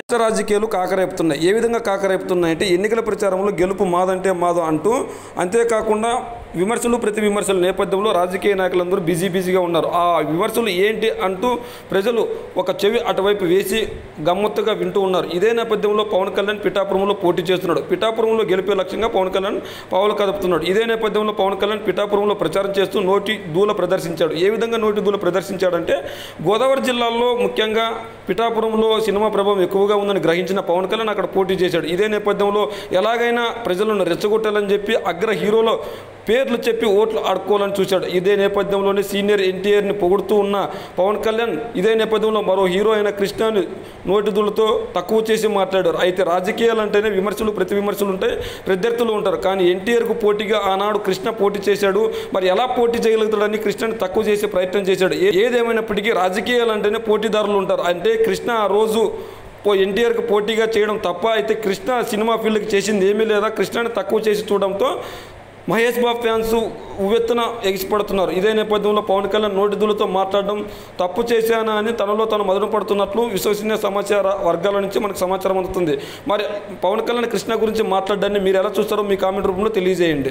రాజకీయాలు కాకరేపుతున్నాయి. ఏ విధంగా కాకరేపుతున్నాయంటే ఎన్నికల ప్రచారంలో గెలుపు మాదంటే మాదు అంటూ, అంతేకాకుండా విమర్శలు ప్రతి విమర్శల నేపథ్యంలో రాజకీయ నాయకులందరూ బిజీగా ఉన్నారు. ఆ విమర్శలు ఏంటి అంటూ ప్రజలు ఒక చెవి అటువైపు వేసి గమ్మత్తుగా వింటూ ఉన్నారు. ఇదే నేపథ్యంలో పవన్ కళ్యాణ్ పిఠాపురంలో పోటీ చేస్తున్నాడు. పిఠాపురంలో గెలిపే లక్ష్యంగా పవన్ కళ్యాణ్ పావులు కదుపుతున్నాడు. ఇదే నేపథ్యంలో పవన్ కళ్యాణ్ పిఠాపురంలో ప్రచారం చేస్తూ నోటి దూల ప్రదర్శించాడు. ఏ విధంగా నోటి దూల ప్రదర్శించాడంటే, గోదావరి జిల్లాలో ముఖ్యంగా పిఠాపురంలో సినిమా ప్రభావం ఎక్కువగా ఉందని గ్రహించిన పవన్ కళ్యాణ్ అక్కడ పోటీ చేశాడు. ఇదే నేపథ్యంలో ఎలాగైనా ప్రజలను రెచ్చగొట్టాలని చెప్పి అగ్ర హీరోల పేర్లు చెప్పి ఓట్లు ఆడుకోవాలని చూశాడు. ఇదే నేపథ్యంలోనే సీనియర్ ఎన్టీఆర్ని పొగుడుతూ ఉన్న పవన్ కళ్యాణ్ ఇదే నేపథ్యంలో మరో హీరో అయిన కృష్ణని నోటిదులతో తక్కువ చేసి మాట్లాడారు. అయితే రాజకీయాలు అంటేనే విమర్శలు ప్రతి విమర్శలు ఉంటాయి, ప్రత్యర్థులు ఉంటారు. కానీ ఎన్టీఆర్కు పోటీగా ఆనాడు కృష్ణ పోటీ చేశాడు. మరి ఎలా పోటీ చేయగలుగుతాడని కృష్ణని తక్కువ చేసే ప్రయత్నం చేశాడు. ఏదేమైనప్పటికీ రాజకీయాలు అంటేనే పోటీదారులు ఉంటారు. అంటే కృష్ణ ఆ రోజు ఎన్టీఆర్కి పోటీగా చేయడం తప్ప, అయితే కృష్ణ సినిమా ఫీల్డ్కి చేసింది ఏమీ లేదా, కృష్ణని తక్కువ చేసి చూడడంతో మహేష్ బాబు ఫ్యాన్స్ ఉవ్వెత్తున ఎగిసిపడుతున్నారు. ఇదే నేపథ్యంలో పవన్ కళ్యాణ్ నోటిదులతో మాట్లాడడం తప్పు చేశానా అని తనలో తను మదన పడుతున్నట్లు విశ్వసనీయ సమాచార వర్గాల నుంచి మనకు సమాచారం అందుతుంది. మరి పవన్ కళ్యాణ్ కృష్ణ గురించి మాట్లాడడాన్ని మీరు ఎలా చూస్తారో మీ కామెంట్ రూపంలో తెలియజేయండి.